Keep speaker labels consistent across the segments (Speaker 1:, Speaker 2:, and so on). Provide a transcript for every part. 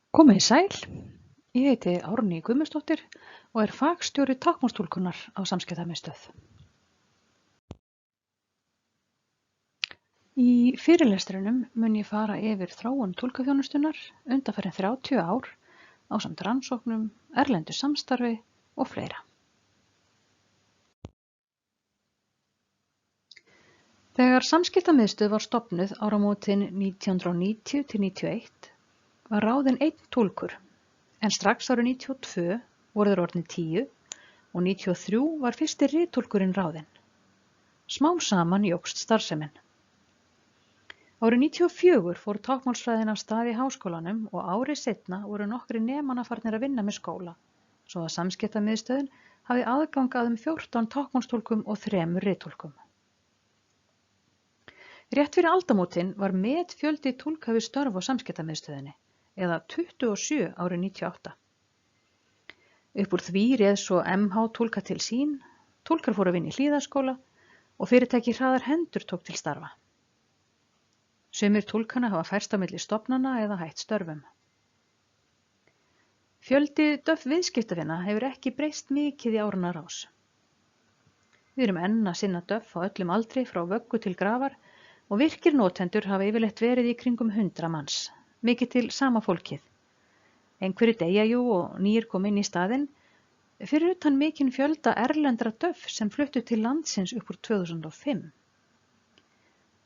Speaker 1: Komið sæl, ég heiti Árný Guðmundsdóttir og er fagstjóri táknmálstúlkunar á Samskiptamiðstöð. Í fyrirlestrinum mun ég fara yfir þróun túlkaþjónustunnar undanfarin 30 ár ásamt rannsóknum, erlendu samstarfi og fleira. Þegar Samskiptamiðstöð var stofnuð áramótin 1990 til 91 var ráðinn 1 túlkur, en strax árið 92 voru þeir orðnir 10 og 93 var fyrsti rittúlkurinn ráðinn. Smám saman jókst starfsemin. Árið 94 fór táknmálsfræðin af stað í háskólanum og ári seinna voru nokkrir nemanna farnir að vinna með skóla, svo að Samskiptamiðstöðin hafði aðgang að 14 táknmálstúlkum og 3 rittúlkum. Rétt fyrir aldamótin var metfjöldi túlka við störf á Samskiptamiðstöðinni, eða 27 árið 98. Upp úr því réð svo MH túlka til sín, túlkar fóru að vinna í Hlíðaskóla og fyrirtæki Hraðar hendur tók til starfa. Sumir túlkana hafa færst á milli stofnana eða hætt störfum. Fjöldi DÖFF viðskiptavina hefur ekki breyst mikið í áranna rás. Við erum enn að sinna DÖFF á öllum aldri frá vöggu til grafar og virkir notendur hafa yfirleitt verið í kringum 100 manns, mikið til sama fólkið. Einhverjir deyja jú og nýir koma inn í staðinn, fyrir utan mikinn fjölda erlendra DÖFF sem fluttu til landsins upp úr 2005.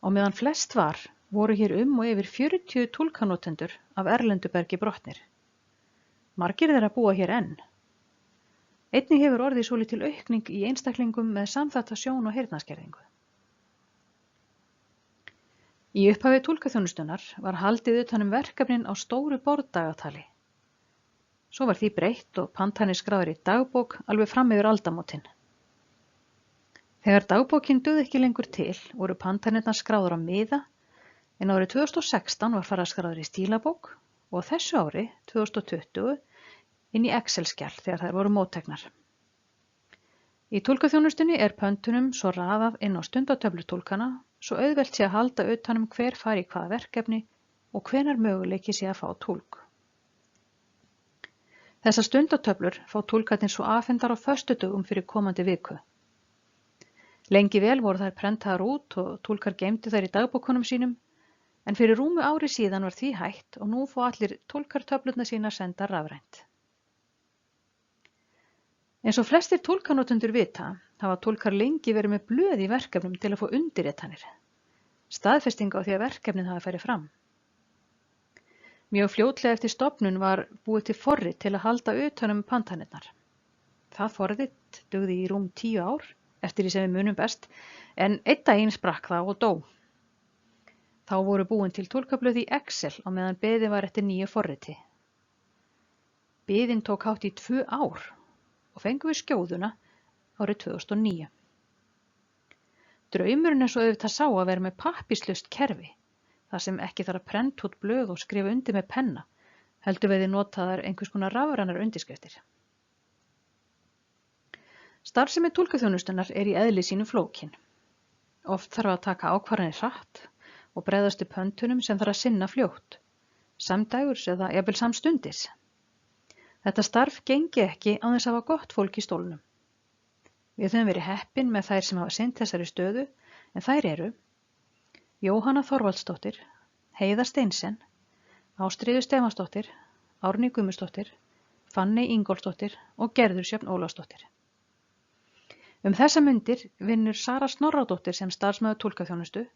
Speaker 1: Á meðan flest var, voru hér og yfir 40 túlkanotendur af erlendu bergi brotnir. Margir þeirra búa hér enn. Einnig hefur orðið svolítil aukning í einstaklingum með samþætta sjón- og heyrnarskerðingu. Í upphafi túlkaþjónustunnar var haldið utan verkefnin á stóru borðdagatali. Svo var því breytt og pantanir skráðar í dagbók alveg fram yfir aldamótin. Þegar dagbókin dugði ekki lengur til, voru pantanirnar skráðar á miða, en árið 2016 var farið að skráðar í stílabók og þessu ári, 2020, inn í Excel-skjal þegar þær voru mótteknar. Í túlkaþjónustunni er pöntunum svo raðað inn á stundatöflu túlkana, svo auðvelt sé að halda utan hver fari í hvaða verkefni og hvenær möguleiki sé að fá túlk. Þessar stundatöflur fá túlkarnir svo afhendar á föstudögum fyrir komandi viku. Lengi vel voru þær prentaðar út og túlkar geymdu þær í dagbókunum sínum, en fyrir rúmu ári síðan var því hætt og nú fá allir túlkartöflurnar sínar sendar rafrænt. Eins og flestir túlkanotendur vita, hafa túlkar lengi verið með blöð í verkefnum til að fá undirritanir, staðfesting á því að verkefnin hafi farið fram. Mjög fljótlega eftir stofnun var búið til forrit til að halda utan pantanirnar. Það forrit dugði í rúm 10 ár, eftir því sem við munum best, en einn daginn sprakk það og dó. Þá voru búin til túlkablöð í Excel á meðan beðið var eftir nýju forriti. Biðin tók hátt í 2 ár og fengum við skjóðuna árið 2009. Draumurinn er svo auðvitað sá að vera með pappírslaust kerfi, þar sem ekki þarf að prenta út blöð og skrifa undir með penna, heldur verði notaðar einhvers konar rafrænar undirskriftir. Starfsemi túlkaþjónustunnar er í eðli sínu flókin. Oft þarf að taka ákvarðanir hratt og bregðast við pöntunum sem þarf að sinna fljótt, samdægurs eða jafnvel samstundis. Þetta starf gengi ekki án þess að hafa gott fólk í stólnum. Við höfum verið heppin með þær sem hafa sinnt þessari stöðu, en þær eru Jóhanna Þorvaldsdóttir, Heiða Steinsen, Ástríður Stefánsdóttir, Árný Guðmundsdóttir, Fanney Ingólfsdóttir og Gerður Sjöfn Ólafsdóttir. Þessa mundir vinnur Sara Snorradóttir sem starfsmaður túlkaþjónustu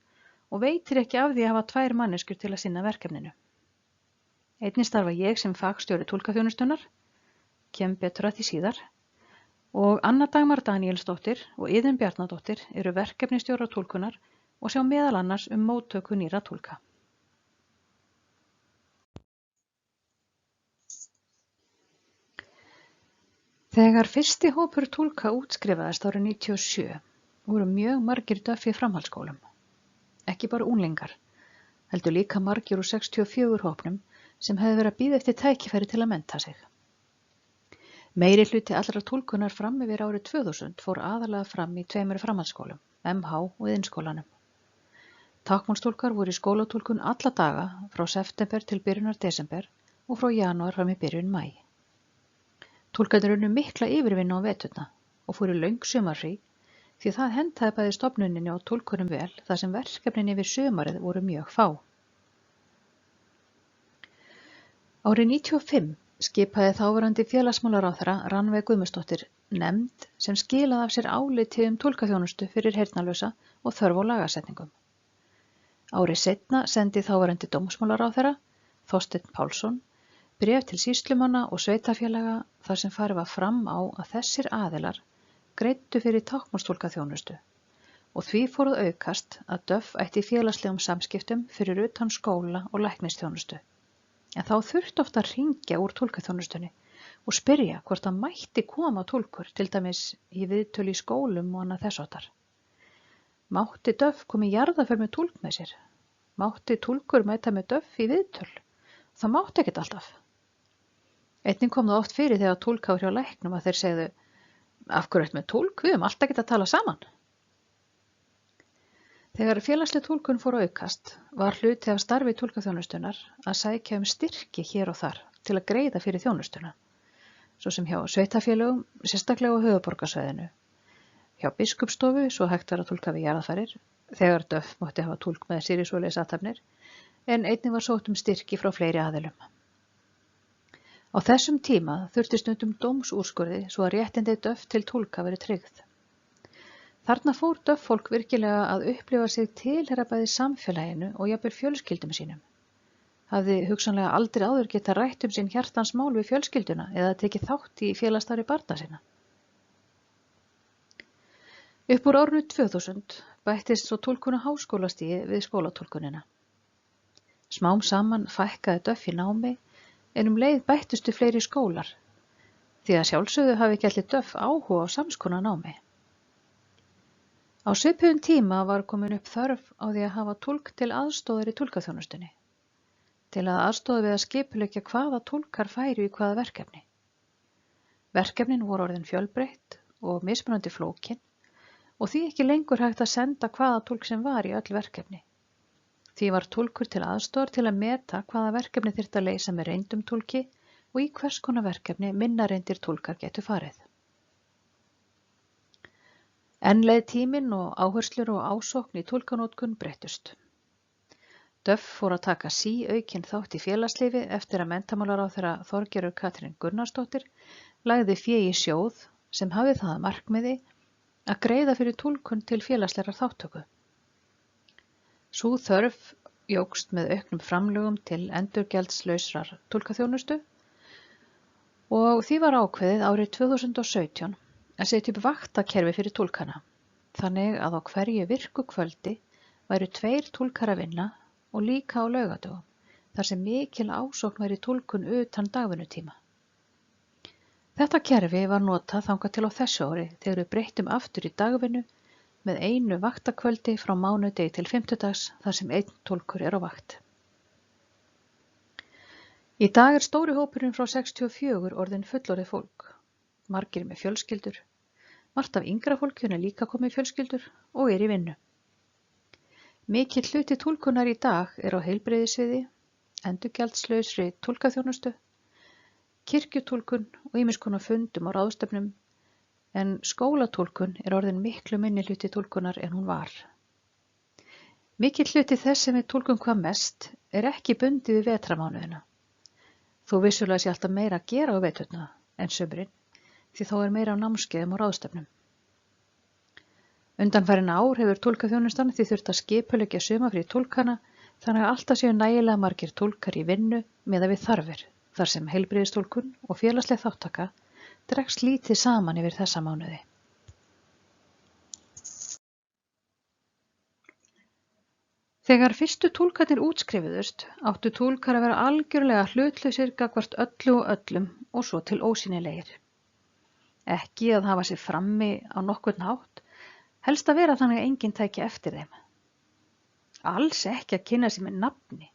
Speaker 1: og veitir ekki af því að hafa 2 manneskjur til að sinna verkefninu. Einnig starfa ég sem fagstjóri túlkaþjónustunnar, kem betur að því síðar, og Anna Dagmar Daníelsdóttir og Iðunn Bjarnadóttir eru verkefnistjórar túlkunar og sjá meðal annars móttöku nýrra túlka. Þegar fyrsti hópur túlka útskrifaðist árið 97 voru mjög margir DÖFF í framhaldsskólum. Ekki bara unglingar, heldur líka margir úr 64 hópnum sem hefði verið að bíða eftir tækifæri til að mennta sig. Meiri hluti allrar túlkunar fram yfir árið 2000 fór aðalega fram í 2 framhaldsskólum, MH og Iðnskólanum. Táknmálstúlkar voru í skólatúlkun alla daga frá september til byrjunar desember og frá janúar fram í byrjun maí. Túlkarnir unnu mikla yfirvinnu á veturna og fóru löng sumarfrí því það hentaði bæði stofnuninni og túlkurum vel þar sem verkefnin yfir sumarið voru mjög fá. Árið 1995 skipaði þáverandi félagsmálaráðherra Rannveig Guðmundsdóttir nefnd sem skilaði af sér áliti túlkaþjónustu fyrir heyrnarlausa og þörf á lagasetningum. Árið seinna sendi þáverandi dómsmálaráðherra, Þorsteinn Pálsson, bréf til sýslumanna og sveitarfélaga þar sem farið var fram á að þessir aðilar greiddu fyrir táknmálstúlkaþjónustu og því fór að aukast að DÖFF ætti í félagslegum samskiptum fyrir utan skóla og læknisþjónustu. En þá þurfti oft að hringja úr túlkaþjónustunni og spyrja hvort það mætti koma túlkur, til dæmis í viðtöl í skólum og annað þess háttar. Mátti DÖFF koma í jarðarför með túlk með sér? Mátti túlkur mæta með DÖFF í viðtöl? Það mátti ekkert alltaf. Einnig kom það oft fyrir þegar túlkar hjá læknum að þeir segðu: af hverju ertu með túlk? Við höfum alltaf getað að tala saman. Þegar félagsleg túlkun fór að aukast var hluti af starfi túlkaþjónustunnar að sækja styrki hér og þar til að greiða fyrir þjónustuna, svo sem hjá sveitarfélögum, sérstaklega á höfuðborgarsvæðinu, hjá biskupsstofu svo hægt var að túlka við jarðarfarir, þegar DÖFF mátti hafa túlk með sér í svoleiðis athafnir, en einnig var sótt styrki frá fleiri aðilum. Á þessum tíma þurfti stundum dómsúrskurði svo að réttindi DÖFF til túlka verið tryggð. Þarna fór DÖFF-fólk virkilega að upplifa sig tilheyra bæði samfélaginu og jafnvel fjölskyldum sínum. Hafði hugsanlega aldrei áður getað rætt sinn hjartans mál við fjölskylduna eða tekið þátt í félagsstarfi barna sinna. Upp úr árinu 2000 bættist svo túlkun á háskólastigi við skólatúlkunina. Smám saman fækkaði DÖFF í námi en leið bættustu fleiri skólar, því að sjálfsögðu hafi ekki allir DÖFF áhuga á samskonar námi. Á svipuðum tíma var komin upp þörf á því að hafa túlk til aðstoðar í túlkaþjónustunni, til að aðstoða við að skipuleggja hvaða túlkar færu í hvaða verkefni. Verkefnin voru orðin fjölbreytt og mismunandi flókin og því ekki lengur hægt að senda hvaða túlk sem var í öll verkefni. Því var túlkur til aðstoðar til að meta hvaða verkefni þyrfti að leysa með reyndum túlki og í hvers konar verkefni minna reyndir túlkar getu farið. Enn leið tíminn og áherslur og ásókn í túlkanótkun breyttust. DÖFF fór að taka síaukinn þátt í félagslífi eftir að menntamálaráðherra Þorgerður Katrín Gunnarsdóttir lagði fé í sjóð sem hafði það að markmiði að greiða fyrir túlkun til félagslegrar þátttöku. Sú þörf jókst með auknum framlögum til endurgjaldslausrar túlkaþjónustu og því var ákveðið árið 2017 að setja upp vaktakerfi fyrir túlkana, þannig að á hverju virku kvöldi væru 2 túlkar að vinna og líka á laugardögum, þar sem mikil ásókn væri túlkun utan dagvinnutíma. Þetta kerfi var notað þangað til á þessu ári þegar við breyttum aftur í dagvinnu með 1 vaktakvöldi frá mánudegi til fimmtudags þar sem 1 túlkur er á vakt. Í dag er stóri hópurinn frá 64 orðinn fullorðið fólk. Margir með fjölskyldur, margt af yngra fólkinu líka komið fjölskyldur og er í vinnu. Mikill hluti túlkunar í dag er á heilbrigðissviði, endurgjaldslausri túlkaþjónustu, kirkjutúlkun og ýmiss konar fundum og ráðstefnum, en skólatúlkun er orðin miklu minni hluti túlkunar en hún var. Mikill hluti þess sem við túlkum hvað mest er ekki bundið við vetramánuðina. Þó vissulega sé alltaf meira að gera á veturna en sumrin, því þá er meira á námskeiðum og ráðstefnum. Undanfarin ár hefur túlkaþjónustan því þurft að skipuleggja sumarfrí túlkana þannig að alltaf séu nægilega margir túlkar í vinnu miðað við þarfir, þar sem heilbrigðistúlkun og félagsleg þáttaka dregst lítið saman yfir þessa mánuði. Þegar fyrstu túlkarnir útskrifuðust áttu túlkar að vera algjörlega hlutlausir gagnvart öllu og öllum og svo til ósýnilegir. Ekki að hafa sig frammi á nokkurn hátt, helst að vera þannig að enginn tæki eftir þeim. Alls ekki að kynna sig með nafni,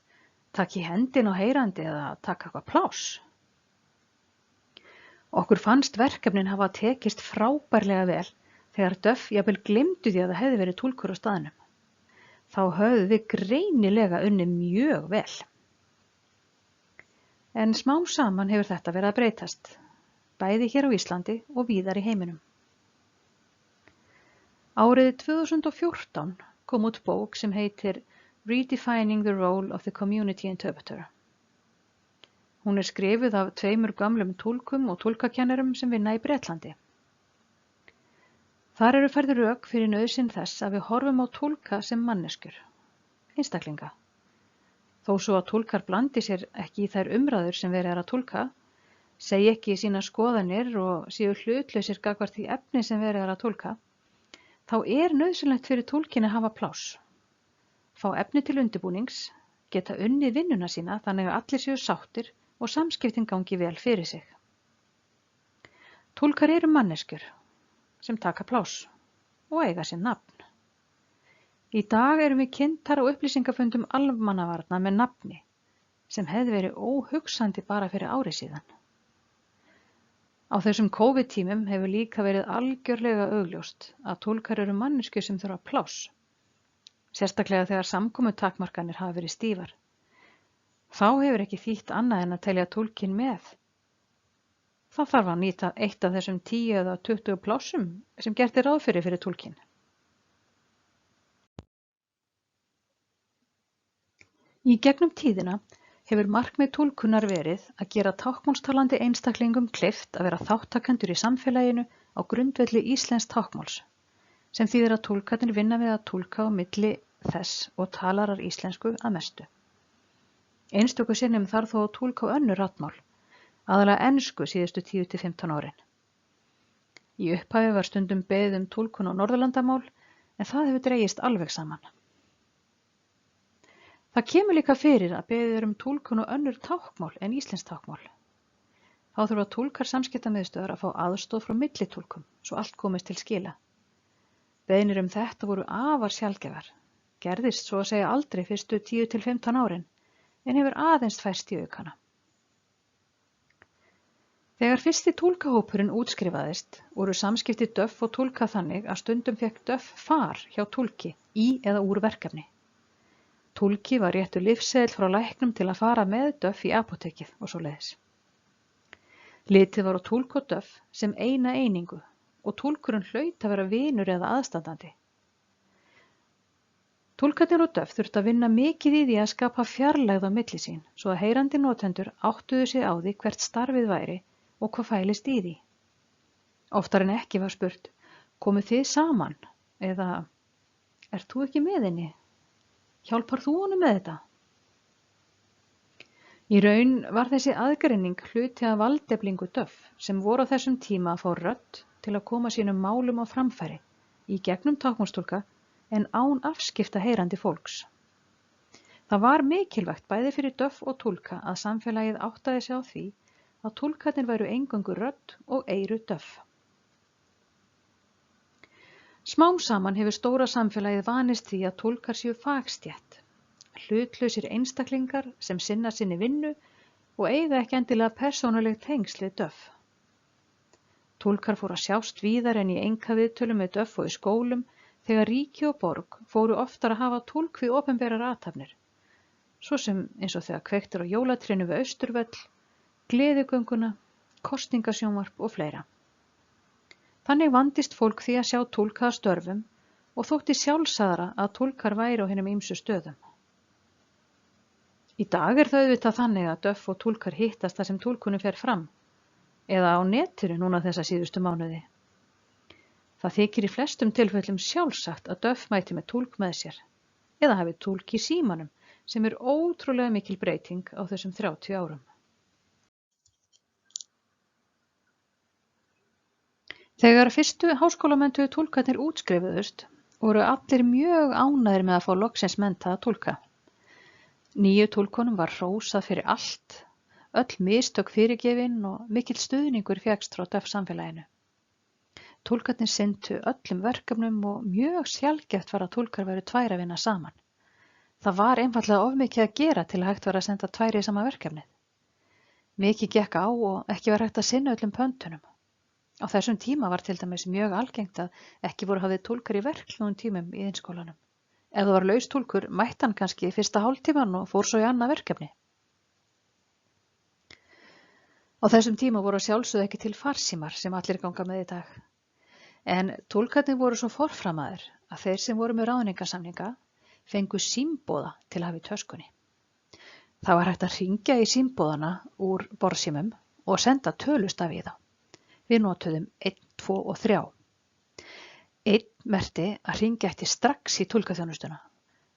Speaker 1: taka í hendin á heyrandi eða taka eitthvað pláss. Okkur fannst verkefnin hafa tekist frábærlega vel þegar DÖFF jafnvel gleymdu því að það hefði verið túlkur á staðnum. Þá höfðu við greinilega unnið mjög vel. En smám saman hefur þetta verið að breytast, bæði hér á Íslandi og víðar í heiminum. Árið 2014 kom út bók sem heitir Redefining the Role of the Community Interpreter. Hún er skrifuð af 2 gömlum túlkum og túlkakennurum sem vinna í Bretlandi. Þar eru færð rök fyrir nauðsyn þess að við horfum á túlka sem manneskjur, einstaklinga. Þó svo að túlkar blandi sér ekki í þær umræður sem verið að túlka, segi ekki sínar skoðanir og séu hlutlausir gagnvart því efni sem verið að túlka, þá er nauðsynlegt fyrir túlkin að hafa pláss, fá efni til undirbúnings, geta unnið vinnuna sína þannig að allir séu sáttir og samskiptin gangi vel fyrir sig. Túlkar eru manneskjur sem taka pláss og eiga sér nafn. Í dag erum við kynntar á upplýsingafundum almannavarna með nafni sem hefði verið óhugsandi bara fyrir ári síðan. Á þessum COVID-tímum hefur líka verið algjörlega augljóst að túlkar eru manneskjur sem þurfa pláss, sérstaklega þegar samkomutakmarkanir hafa verið stífar. Þá hefur ekki þýtt annað en að telja túlkin með. Þá þarf að nýta eitt af þessum 10 eða 20 plássum sem gert er ráð fyrir túlkin. Í gegnum tíðina hefur markmið túlkunar verið að gera táknmálstalandi einstaklingum kleift að vera þátttakendur í samfélaginu á grundvelli íslensks táknmáls, sem þýðir að túlkarnir vinna við að túlka á milli þess og talarar íslensku að mestu. Einstöku sinnum þarf þó að túlka á önnur raddmál, aðallega ensku síðustu 10–15 árin. Í upphafi var stundum beðið túlkun á Norðurlandamál, en það hefur dregist alveg saman. Það kemur líka fyrir að beðið túlkun á önnur táknmál en íslenskt táknmál. Þá þurfa túlkar samskiptamiðstöðvar að fá aðstoð frá millitúlkum, svo allt komist til skila. Beiðnir þetta voru afar sjaldgæfar, gerðist svo að segja aldrei fyrstu 10–15 árin, en hefur aðeins færst í aukana. Þegar fyrsti túlkahópurinn útskrifaðist, voru samskipti Duff og túlka þannig að stundum fékk Duff far hjá túlki í eða úr verkefni. Túlki var réttur lyfseðill frá læknum til að fara með Duff í apótekið og svoleiðis. Litið var á túlk og Duff sem eina einingu og túlkurinn hlaut að vera vinur eða aðstandandi. Túlkarnir og Duff þurftu að vinna mikið í því að skapa fjarlægð á milli sín, svo að heyrandi notendur áttuðu sig á því hvert starfið væri og hvað fælist í því. Oftar en ekki var spurt, komuð þið saman? Eða, ert þú ekki með henni? Hjálpar þú honum með þetta? Í raun var þessi aðgreining hluti af valdeflingu Duff sem voru á þessum tíma að fá rödd til að koma sínum málum á framfæri í gegnum táknmálstúlka en án afskipta heyrandi fólks. Það var mikilvægt bæði fyrir Duff og túlka að samfélagið áttaði sig á því að túlkarnir væru eingöngu rödd og eyru Duff. Smám saman hefur stóra samfélagið vanist því að túlkar séu fagstétt, hlutlausir einstaklingar sem sinna sinni vinnu og eiga ekki endilega persónuleg tengsl við Duff. Túlkar fóru að sjást víðar en í einkaviðtölum með Duff og í skólum þegar ríki og borg fóru oftar að hafa túlk við opinberar athafnir, svo sem eins og þegar kveikt á jólatrénu við Austurvöll, gleðigönguna, kosningasjónvarp og fleira. Þannig vandist fólk því að sjá túlka að störfum og þótti sjálfsagðara að túlkar væru á hinum ýmsu stöðum. Í dag það auðvitað þannig að Duff og túlkar hittast þar sem túlkunum fer fram, eða á netinu núna þessa síðustu mánuði. Það þykir í flestum tilfellum sjálfsagt að Duff mæti með túlk með sér, eða hafi túlk í símanum, sem er ótrúlega mikil breyting á þessum 30 árum. Þegar fyrstu háskólamenntuðu túlkarnir útskrifuðust, voru allir mjög ánægðir með að fá loksins menntaða túlka. Nýju túlkunum var hrósað fyrir allt, öll mistök fyrirgefin og mikill stuðningur fékkst frá Duff samfélaginu. Túlkarnir sinntu öllum verkefnum og mjög sjaldgæft var að túlkar væru tvær að vinna saman. Það var einfaldlega of mikið að gera til að hægt var að senda tvær í sama verkefnið. Mikið gekk á og ekki var hægt að sinna öllum pöntunum. Á þessum tíma var til dæmis mjög algengt að ekki voru hafið túlkar í verklegum tímum í iðnskólanum. Ef það var laus túlkur mætti hann kannski fyrsta hálftíman og fór svo í annað verkefni. Á þessum tíma voru að sjálfsögðu ekki til farsímar sem allir ganga með í dag. En túlkarnir voru svo forframaðir að þeir sem voru með ráðningarsamninga fengu símboða til að hafa í töskunni. Það var hægt að hringja í símboðana úr borðsímum og senda tölustafi í þá. Við notuðum 1, 2 og 3. 1 merkti að hringja ætti strax í túlkaþjónustuna,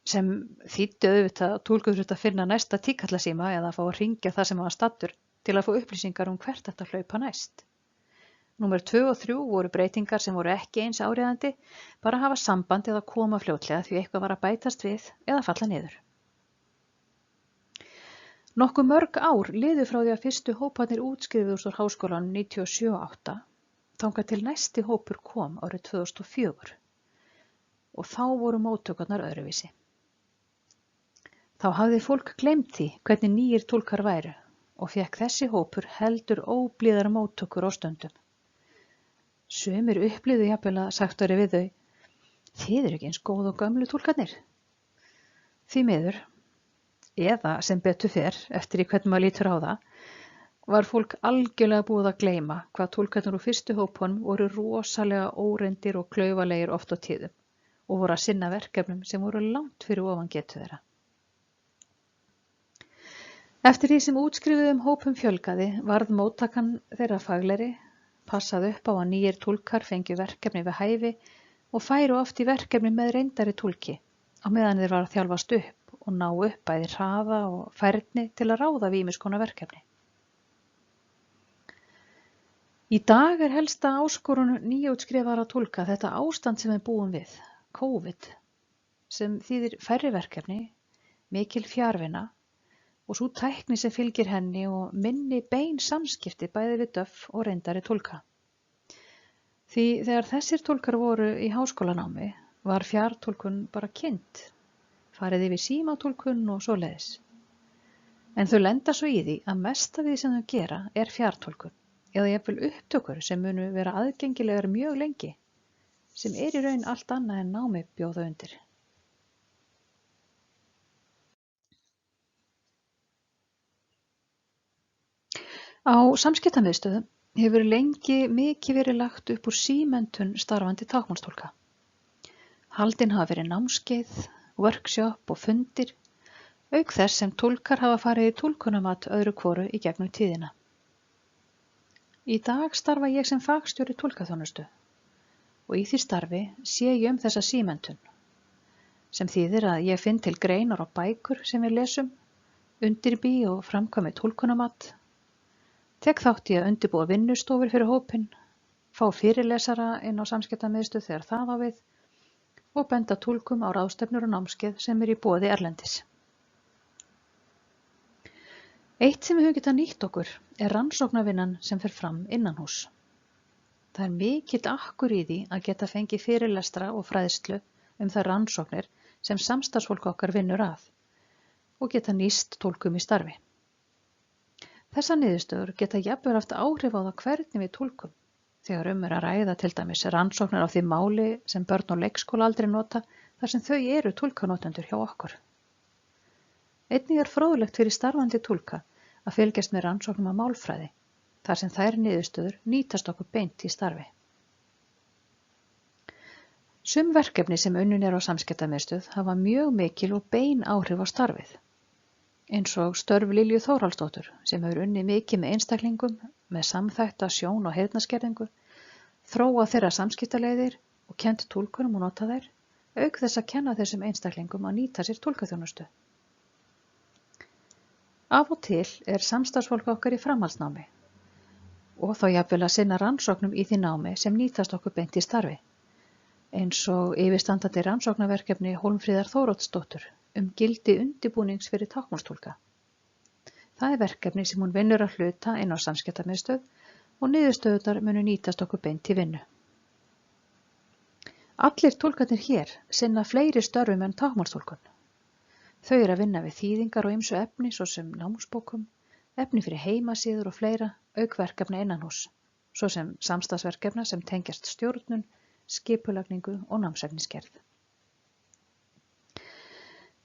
Speaker 1: sem þýddi auðvitað að túlkur þurfti að finna næsta tíkallasíma eða að fá að hringja það sem var stattur til að fá upplýsingar hvert ætti að hlaupa næst. Númer 2 og 3 voru breytingar sem voru ekki eins áríðandi, bara að hafa samband eða koma fljótlega því eitthvað var að bætast við eða falla niður. Nokkuð mörg ár liðu frá því að fyrstu hóparnir útskrifuðust úr háskólanum 97-8 þangað til næsti hópur kom árið 2004 og þá voru móttökurnar öðruvísi. Þá hafði fólk gleymt því hvernig nýir túlkar væru og fékk þessi hópur heldur óblíðar móttökur á stundum. Sumir upplifðu jafnvel að sagt væri við þau: "Þið eru ekki eins góð og gömlu túlkarnir." Því miður, eða sem betur fer, eftir í hvernig maður lítur á það, var fólk algjörlega búið að gleyma hvað túlkarnir úr fyrstu hópunum voru rosalega óreyndir og klaufalegir oft á tíðum og voru að sinna verkefnum sem voru langt fyrir ofan getu þeirra. Eftir því sem útskrifuðum hópum fjölgaði varð móttakan þeirra faglegri, passaði upp á að nýir túlkar fengju verkefni við hæfi og færu oft í verkefni með reyndari túlki á meðan þeir var að þjálfast upp og ná upp bæði hraða og færni til að ráða við ýmiss konar verkefni. Í dag er helsta áskorun nýútskrifaðra túlka þetta ástand sem við búum við, COVID, sem þýðir færri verkefni, mikil fjarvinna og sú tækni sem fylgir henni og minni bein samskipti bæði við döff og reyndari túlka. Því þegar þessir túlkar voru í háskólanámi var fjartúlkun bara kynnt, farið yfir símatúlkun og svoleiðis. En þau lenda svo í því að mest af því sem þau gera er fjartúlkun eða jafnvel upptökur sem munu vera aðgengilegar mjög lengi, sem í raun allt annað en námi bjóða undir. Á samskiptamiðstöðum hefur lengi mikið verið lagt upp úr símenntun starfandi táknmálstúlka. Haldin hafa verið námskeið, workshop og fundir, auk þess sem túlkar hafa farið í túlkunamat öðru hvoru í gegnum tíðina. Í dag starfa ég sem fagstjóri túlkaþjónustu og í því starfi sé ég þessa símenntun, sem þýðir að ég finn til greinar og bækur sem við lesum, undirbý og framkvæmi túlkunamat, tek þátt í að undirbúa vinnustofur fyrir hópinn, fá fyrirlesara inn á samskiptamiðstöð þegar það á við og benda túlkum á ráðstefnur og námskeið sem í boði erlendis. Eitt sem við höfum getað nýtt okkur er rannsóknarvinnan sem fer fram innanhús. Það er mikill akkur í því að geta fengið fyrirlestra og fræðslu þær rannsóknir sem samstarfsfólk okkar vinnur að og geta nýst túlkum í starfi. Þessar niðurstöður geta jafnvel haft áhrif á það hvernig við túlkum þegar er að ræða til dæmis rannsóknir á því máli sem börn og leikskólaaldri nota þar sem þau eru túlkanotendur hjá okkur. Einnig er fróðlegt fyrir starfandi túlka að fylgjast með rannsóknum á málfræði þar sem þær niðurstöður nýtast okkur beint í starfi. Sum verkefni sem unnin á samskiptamiðstöð hafa mjög mikil og bein áhrif á starfið, eins og störf Lilju Þórhallsdóttur sem hefur unnið mikið með einstaklingum með samþætta sjón- og heyrnarskerðingu, þróað þeirra samskiptaleiðir og kennt túlkunum og nota þær, auk þess að kenna þessum einstaklingum að nýta sér túlkaþjónustu. Af og til er samstarfsfólk okkar í framhaldsnámi og þá jafnvel að sinna rannsóknum í því námi sem nýtast okkur beint í starfi, eins og yfirstandandi rannsóknarverkefni Hólmfríðar Þóroddsdóttur gildi undirbúnings fyrir táknmálstúlka. Það er verkefni sem hún vinnur að hluta inn á samskiptamiðstöð og niðurstöðurnar munu nýtast okkur beint í vinnu. Allir túlkarnir hér sinna fleiri störfum en táknmálstúlkun. Þau eru að vinna við þýðingar og ýmsu efni svo sem námsbókum, efni fyrir heimasíður og fleira, auk verkefna innanhúss, svo sem samstarfsverkefna sem tengjast stjórnun, skipulagningu og námsefnisgerð.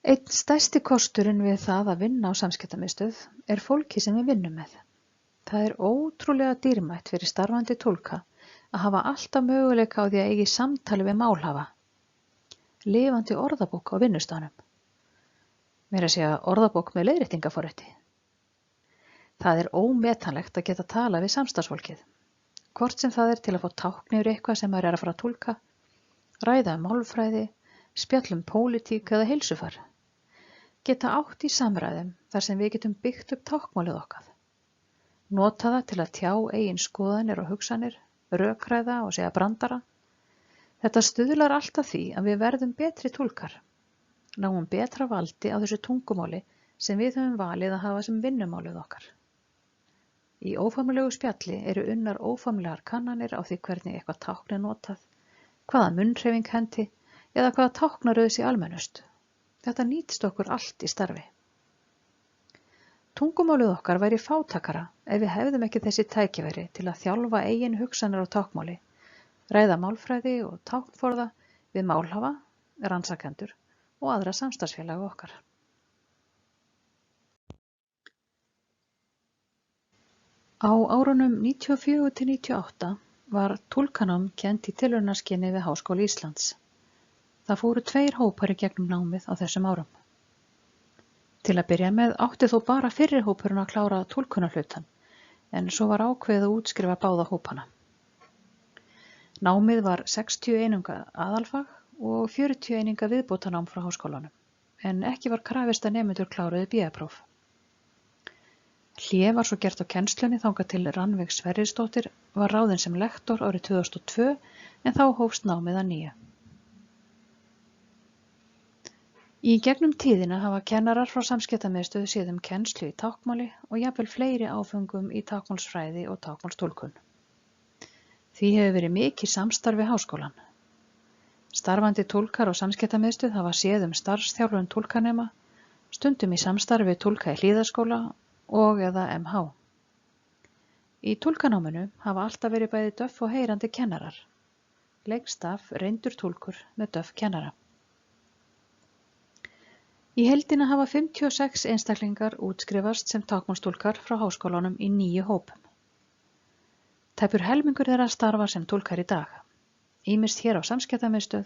Speaker 1: Einn stærsti kosturinn við það að vinna á samskiptamiðstöð er fólki sem við vinnum með. Það er ótrúlega dýrmætt fyrir starfandi túlka að hafa alltaf möguleika á því að eigi samtali við málhafa. Lifandi orðabók á vinnustaðnum. Meira að segja orðabók með leiðréttingaforriti. Það er ómetanlegt að geta talað við samstarfsfólkið. Hvort sem það er til að fá tákn yfir eitthvað sem maður er að fara að túlka, ræða málfræði, spjalla pólitík eða heilsufar. Geta átt í samræðum þar sem við getum byggt upp táknmálið okkar. Nota það til að tjá eigin skoðanir og hugsanir, rökræða og segja brandara. Þetta stuðlar alltaf því að við verðum betri túlkar, náum betra valdi á þessu tungumáli sem við höfum valið að hafa sem vinnumálið okkar. Í óformlegu spjalli eru unnar óformlegar kannanir á því hvernig eitthvað tákn er notað, hvaða munnhreyfing henti eða hvaða táknaröð sé almennust. Þetta nýtist okkur allt í starfi. Tungumálið okkar væri fátækara ef við hefðum ekki þessi tækifæri til að þjálfa eigin hugsanir á táknmáli, ræða málfræði og táknforða við málhafa, rannsakendur og aðra samstarfsfélaga okkar. Á árunum 94 til 98 var túlkanám kennt í tilraunaskyni við Háskóla Íslands. Það fóru 2 hópar í gegnum námið á þessum árum. Til að byrja með átti þó bara fyrri hópurinn að klára túlkunarhlutann, en svo var ákveðið að útskrifa báða hópana. Námið var 60 eininga aðalfag og 40 eininga viðbótarnám frá háskólanum, en ekki var krafist að nemendur kláruðu BA-próf. Hlé var svo gert á kennslunni þangað til Rannveig Sverrisdóttir var ráðin sem lektor árið 2002, en þá hófst námið að nýju. Í gegnum tíðina hafa kennarar frá Samskiptamiðstöð séð um kennslu í táknmáli og jafnvel fleiri áföngum í táknmálsfræði og táknmálstúlkun. Því hefur verið mikið samstarf við háskólann. Starfandi túlkar á Samskiptamiðstöð hafa séð um starfsþjálfun túlkanema, stundum í samstarfi við túlka í Hlíðaskóla og eða MH. Í túlkanáminu hafa alltaf verið bæði döff og heyrandi kennarar. Lengst af reyndur túlkur með döff kennara. Í heildina hafa 56 einstaklingar útskrifast sem táknmálstúlkar frá háskólanum í 9 hópum. Tæpur helmingur þeirra starfa sem túlkar í dag, ýmist hér á Samskiptamiðstöð,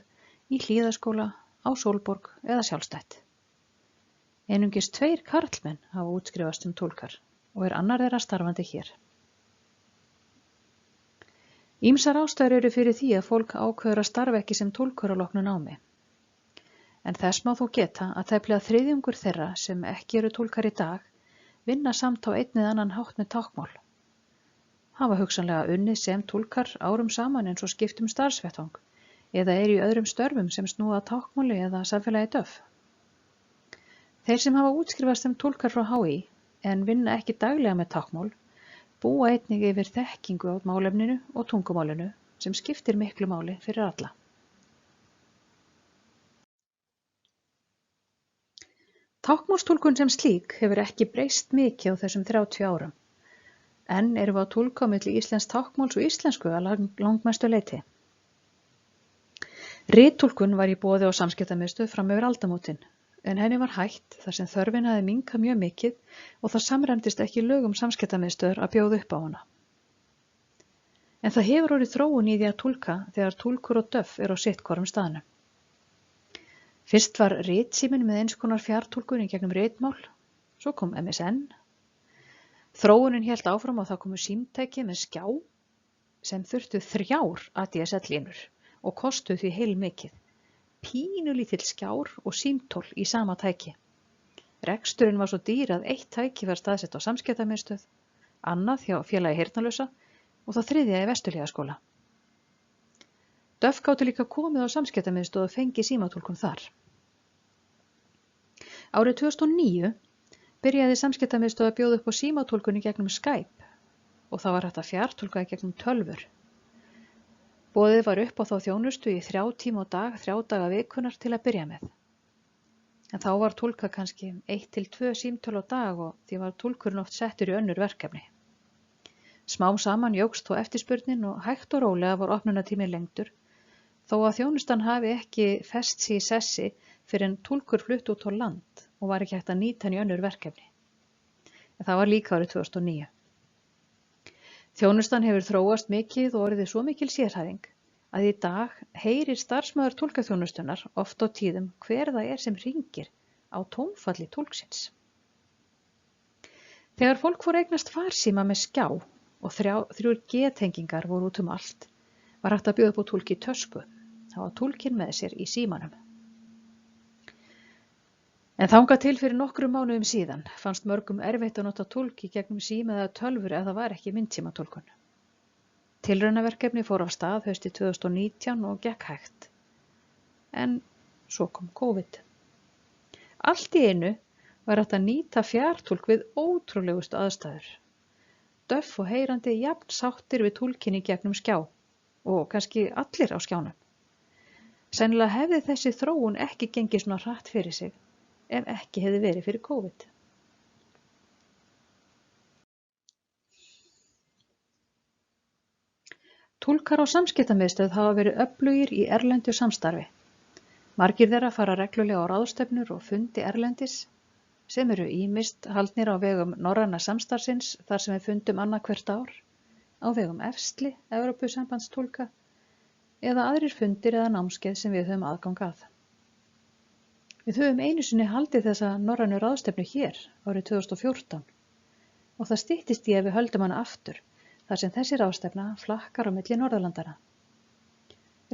Speaker 1: í Hlíðaskóla, á Sólborg eða sjálfstætt. Einungis 2 karlmenn hafa útskrifast sem túlkar og er annar þeirra starfandi hér. Ýmsar ástæður eru fyrir því að fólk ákveður að starfa ekki sem túlkur á loknu námi. En þess má þó geta að tæplega þriðjungur þeirra sem ekki eru túlkar í dag vinna samt á einn eða annan hátt með táknmál. Hafa hugsanlega unnið sem túlkar árum saman eins og skipt starfsvettvang eða eru í öðrum störfum sem snúa að táknmáli eða samfélagi döff. Þeir sem hafa útskrifast sem túlkar frá HÍ en vinna ekki daglega með táknmál búa einnig yfir þekkingu á málefninu og tungumálinu sem skiptir miklu máli fyrir alla. Táknmálstúlkun sem slík hefur ekki breyst mikið á þessum 30 árum, en erum við að túlka á milli íslensks táknmáls og íslensku að langmestu leyti. Rittúlkun var í boði á Samskiptamiðstöð fram yfir aldamótin, en henni var hætt þar sem þörfin hafði minnkað mjög mikið og það samræmdist ekki lögum Samskiptamiðstöðar að bjóða upp á hana. En það hefur orðið þróun í því að túlka þegar túlkur og döff eru á sittvorum staðnum. Fyrst var ritsíminn með eins konar fjartúlkun í gegnum ritmál, svo kom MSN. Þróunin hélt áfram og það komu símtæki með skjá sem þurftu 3 ADSL-línur og kostuðu því heilmikið. Pínulítill skjár og símtól í sama tæki. Reksturinn var svo dýr að 1 tæki var staðsett á Samskiptamiðstöð, annað hjá félagi heyrnarlausra og það 3. í Vesturhlíðaskóla. Döff gátu líka komið á Samskiptamiðstöð og fengið símatúlkun þar. Árið 2009 byrjaði Samskiptamiðstöð að bjóða upp á símatúlkun í gegnum Skype og það var hægt að fjartúlka í gegnum tölvur. Boðið var upp á þá þjónustu í 3 tíma á dag, 3 daga vikunnar til að byrja með. En þá var túlkað kannski 1 til 2 símtöl á dag og því var túlkurinn oft settur í önnur verkefni. Smám saman jókst þó eftirspurnin og hægt og rólega var opnunartíminn lengdur, þó að þjónustan hafi ekki fest sig í sessi fyrr en túlkur flutti út á land og var ekki hægt að nýta hann í önnur verkefni. En það var líka árið 2009. Þjónustan hefur þróast mikið og orðið svo mikil sérhæfing að í dag heyrir starfsmaður túlkaþjónustunnar oft á tíðum hver það er sem hringir á tónfalli túlksins. Þegar fólk fór að eignast farsíma með skjá og 3 G-tengingar voru út um allt, var hægt að bjóða upp á túlk í tösku, þá var túlkinn með sér í símanum. En þangað til fyrir nokkrum mánuðum síðan fannst mörgum erfitt að nota túlk í gegnum síma eða tölvur ef það var ekki myndtímatúlkun. Tilraunaverkefni fór af stað haustið 2019 og gekk hægt. En svo kom COVID. Allt í einu var hægt að nýta fjartúlk við ótrúlegustu aðstæður. Döff og heyrandi jafn sáttir við túlkinn í gegnum skjá og kannski allir á skjánum. Sennilega hefði þessi þróun ekki gengið svona hratt fyrir sig ef ekki hefði verið fyrir COVID. Túlkar á samskiptamiðstöð hafa verið öflugir í erlendu samstarfi. Margir þeirra fara reglulega á ráðstefnur og fundi erlendis sem eru ýmist haldnir á vegum norræna samstarfsins þar sem við fundum annað hvert ár, á vegum EFSLI, Evrópusambandstúlka, eða aðrir fundir eða námskeið sem við höfum aðgang að. Við höfum einu sinni haldið þessa norrænu ráðstefnu hér árið 2014 og það styttist í ef við höldum hana aftur þar sem þessi ráðstefna flakkar á milli Norðurlandana.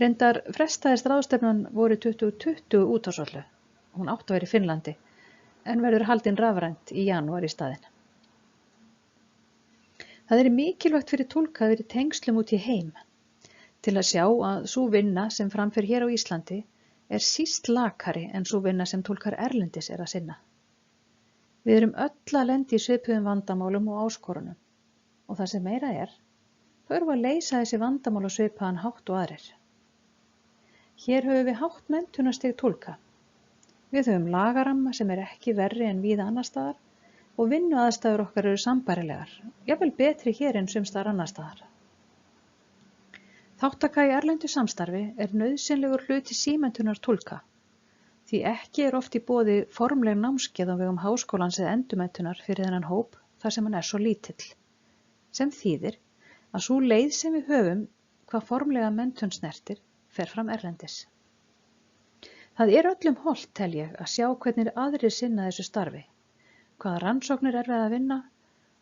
Speaker 1: Reyndar frestaðist ráðstefnan vorið 2020 útvarpsöllu. Hún átti að vera í Finnlandi en verður haldin rafrænt í janúar í staðinn. Það er mikilvægt fyrir túlka að vera í tengslum út í heim til að sjá að sú vinna sem fram fer hér á Íslandi er síst lakari en sú vinna sem túlkar erlendis er að sinna. Við erum öll að lenda í svipuðum vandamálum og áskorunum og það sem meira er, þá erum við að leysa þessi vandamál á svipaðan hátt og aðrir. Hér höfum við hátt menntunarstig túlka. Við höfum lagaramma sem er ekki verri en víða annars staðar og vinnuaðstæður okkar eru sambærilegar, jafnvel betri hér en sums staðar annars staðar. Þátttaka í erlendu samstarfi er nauðsynlegur hluti símenntunar túlka, því ekki er oft í boði formleg námskeið á vegum háskólans eða endurmenntunar fyrir þennan hóp þar sem hann er svo lítill, sem þýðir að sú leið sem við höfum hvað formlega menntun snertir fer fram erlendis. Það er öllum hollt, tel ég, að sjá hvernig aðrir sinna þessu starfi, hvaða rannsóknir er við að vinna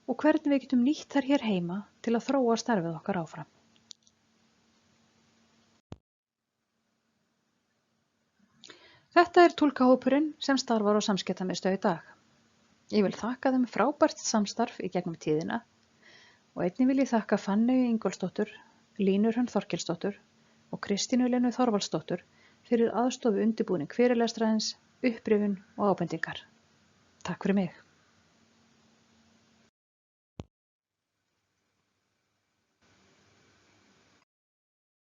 Speaker 1: og hvernig við getum nýtt þær hér heima til að þróa starfið okkar áfram. Þetta er túlkahópurinn sem starfar á Samskiptamiðstöð í dag. Ég vil þakka þeim frábært samstarf í gegnum tíðina og einnig vil ég þakka Fanneyju Ingólfsdóttur, Línu Hrönn Þorkelsdóttur og Kristínu Lenu Þorvaldsdóttur fyrir aðstoð við undirbúning fyrirlestraðins, upprifjun og ábendingar. Takk fyrir mig.